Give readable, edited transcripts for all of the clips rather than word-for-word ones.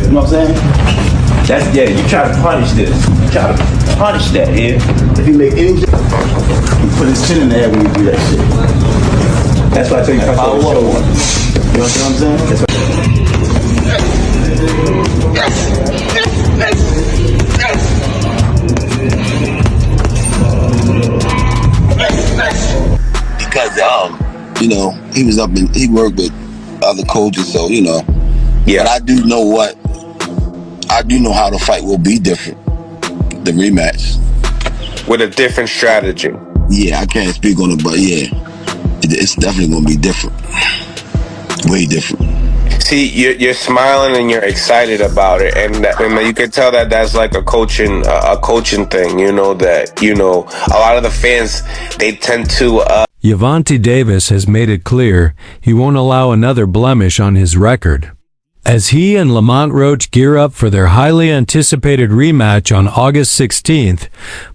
You know what I'm saying? That's, yeah, you try to punish this. You try to punish that here. If you make any, you put his chin in the air when you do that shit. That's why I tell you, follow up. You know what I'm saying? That's what because you know, he was up in, he worked with other coaches, so you know. Yeah. But I do know how the fight will be different. The rematch. With a different strategy. Yeah, I can't speak on it, but yeah, it's definitely gonna be different. Way different. See, you're smiling and you're excited about it, and you can tell that that's like a coaching thing. You know that a lot of the fans, they tend to. Gervonta Davis has made it clear he won't allow another blemish on his record. As he and Lamont Roach gear up for their highly anticipated rematch on August 16th,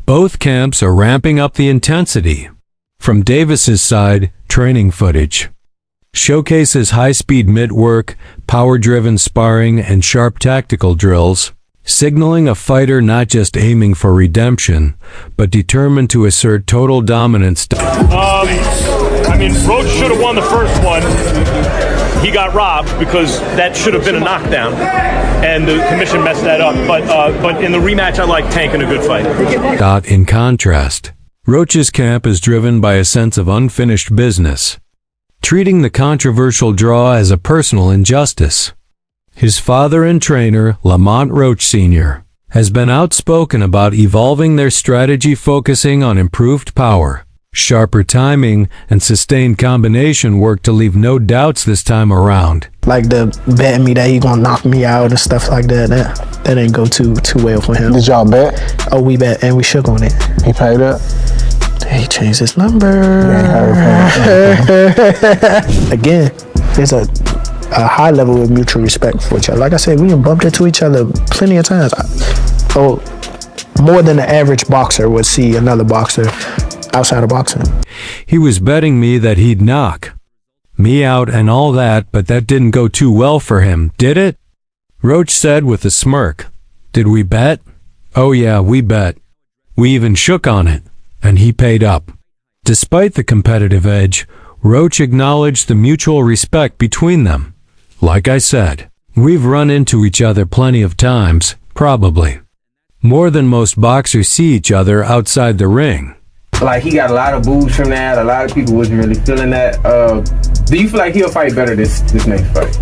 both camps are ramping up the intensity. From Davis's side, training footage showcases high-speed mitt-work, power-driven sparring, and sharp tactical drills, signaling a fighter not just aiming for redemption, but determined to assert total dominance. I mean, Roach should have won the first one. He got robbed because that should have been a knockdown, and the commission messed that up. But in the rematch, I like Tank in a good fight. In contrast, Roach's camp is driven by a sense of unfinished business, treating the controversial draw as a personal injustice. His father and trainer, Lamont Roach Sr., has been outspoken about evolving their strategy, focusing on improved power, sharper timing, and sustained combination work to leave no doubts this time around. Like the betting me that he gonna knock me out and stuff like that. That didn't go too well for him. Did y'all bet? Oh, we bet and we shook on it. He paid up? He changed his number. Again, there's a high level of mutual respect for each other. Like I said, we done bumped into each other plenty of times. More than the average boxer would see another boxer outside of boxing. He was betting me that he'd knock me out and all that, but that didn't go too well for him, did it? Roach said with a smirk. Did we bet? Oh yeah, we bet. We even shook on it, and he paid up. Despite the competitive edge, Roach acknowledged the mutual respect between them. Like I said, we've run into each other plenty of times, probably more than most boxers see each other outside the ring. Like, he got a lot of boos from that. A lot of people wasn't really feeling that. Do you feel like he'll fight better this next fight?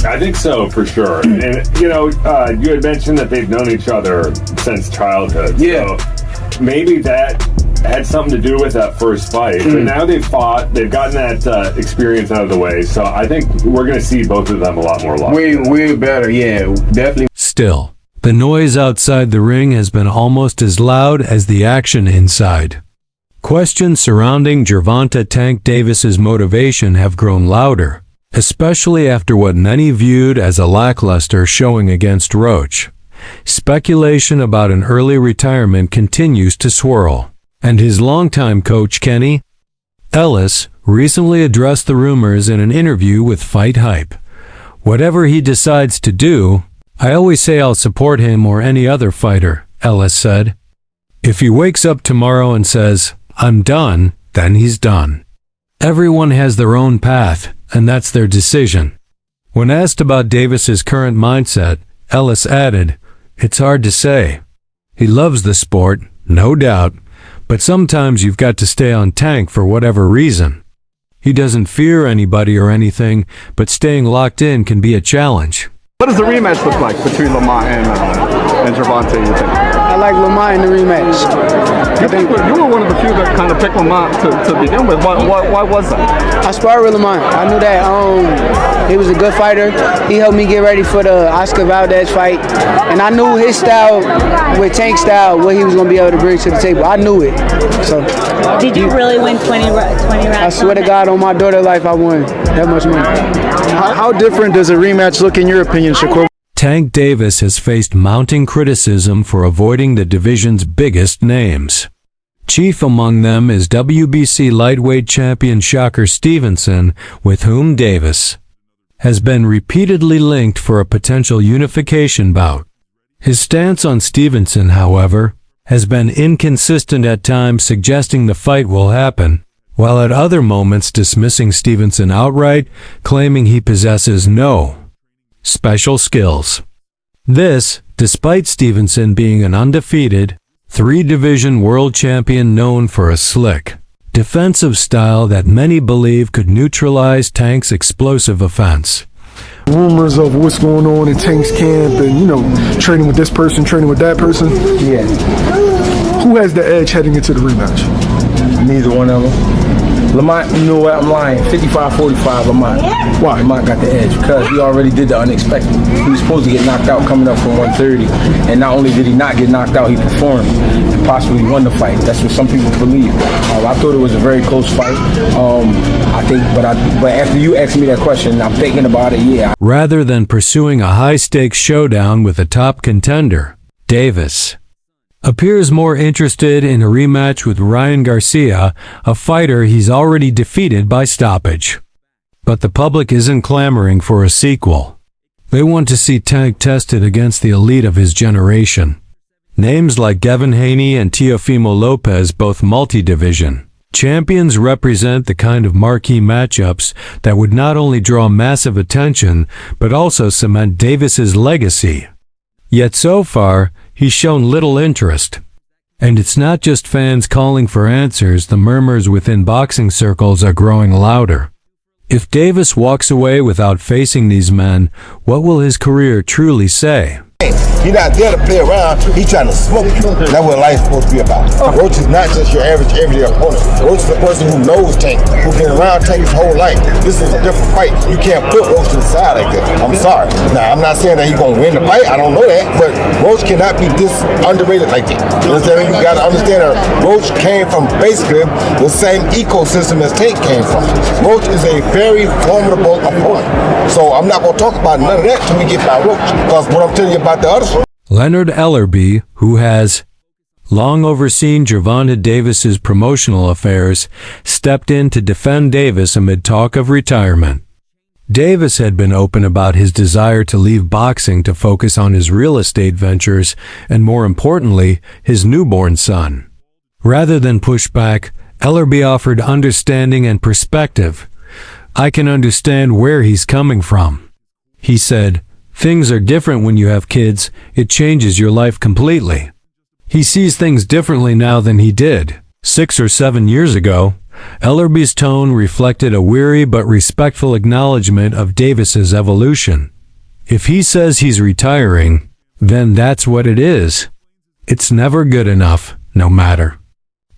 I think so, for sure. And, you had mentioned that they've known each other since childhood. Yeah. So maybe that had something to do with that first fight. But now they've fought, they've gotten that experience out of the way. So I think we're going to see both of them a lot more locked in. Way better, yeah, definitely. Still, the noise outside the ring has been almost as loud as the action inside. Questions surrounding Gervonta "Tank" Davis's motivation have grown louder, especially after what many viewed as a lackluster showing against Roach. Speculation about an early retirement continues to swirl, and his longtime coach Kenny Ellis recently addressed the rumors in an interview with Fight Hype. Whatever he decides to do, I always say I'll support him or any other fighter, Ellis said. If he wakes up tomorrow and says, I'm done, then he's done. Everyone has their own path, and that's their decision. When asked about Davis's current mindset, Ellis added, it's hard to say. He loves the sport, no doubt, but sometimes you've got to stay on Tank for whatever reason. He doesn't fear anybody or anything, but staying locked in can be a challenge. What does the rematch look like between Lamont and Gervonta, you think? I like Lamont in the rematch. You were one of the few that kind of picked Lamont to begin with. Why was that? I sparred with Lamont. I knew that he was a good fighter. He helped me get ready for the Oscar Valdez fight. And I knew his style, with Tank's style, what he was going to be able to bring to the table. I knew it. So, did you really win 20 rounds? I swear to God, on my daughter's life, I won that much money. How different does a rematch look in your opinion, Shakur? Tank Davis has faced mounting criticism for avoiding the division's biggest names. Chief among them is WBC lightweight champion Shocker Stevenson, with whom Davis has been repeatedly linked for a potential unification bout. His stance on Stevenson, however, has been inconsistent, at times suggesting the fight will happen, while at other moments dismissing Stevenson outright, claiming he possesses no special skills. This, despite Stevenson being an undefeated, three-division world champion known for a slick, defensive style that many believe could neutralize Tank's explosive offense. Rumors of what's going on in Tank's camp and, training with this person, training with that person. Yeah. Who has the edge heading into the rematch? Neither one of them. Lamont, you know what? I'm lying. 55-45, Lamont. Why? Lamont got the edge because he already did the unexpected. He was supposed to get knocked out coming up from 130, and not only did he not get knocked out, he performed and possibly won the fight. That's what some people believe. I thought it was a very close fight. But after you asked me that question, I'm thinking about it. Yeah. Rather than pursuing a high-stakes showdown with a top contender, Davis appears more interested in a rematch with Ryan Garcia, a fighter he's already defeated by stoppage. But the public isn't clamoring for a sequel. They want to see Tank tested against the elite of his generation. Names like Devin Haney and Teofimo Lopez, both multi-division champions, represent the kind of marquee matchups that would not only draw massive attention, but also cement Davis's legacy. Yet so far, he's shown little interest. And it's not just fans calling for answers, the murmurs within boxing circles are growing louder. If Davis walks away without facing these men, what will his career truly say? He's not there to play around. He's trying to smoke you. That's what life's supposed to be about. Roach is not just your average everyday opponent. Roach is the person who knows Tank, who's been around Tank his whole life. This is a different fight. You can't put Roach to the side like that. I'm sorry. Now, I'm not saying that he's going to win the fight. I don't know that. But Roach cannot be this underrated like that. You understand? You got to understand that Roach came from basically the same ecosystem as Tank came from. Roach is a very formidable opponent. So I'm not going to talk about none of that till we get by Roach. Because what I'm telling you about the other Leonard Ellerbe, who has long overseen Gervonta Davis's promotional affairs, stepped in to defend Davis amid talk of retirement. Davis had been open about his desire to leave boxing to focus on his real estate ventures and, more importantly, his newborn son. Rather than push back, Ellerbe offered understanding and perspective. "I can understand where he's coming from," he said. "Things are different when you have kids. It changes your life completely." He sees things differently now than he did 6 or 7 years ago. Ellerbe's tone reflected a weary but respectful acknowledgement of Davis's evolution. If he says he's retiring, then that's what it is. It's never good enough, no matter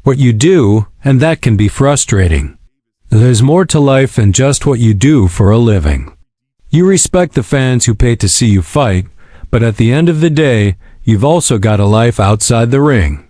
what you do, and that can be frustrating. There's more to life than just what you do for a living. You respect the fans who pay to see you fight, but at the end of the day, you've also got a life outside the ring.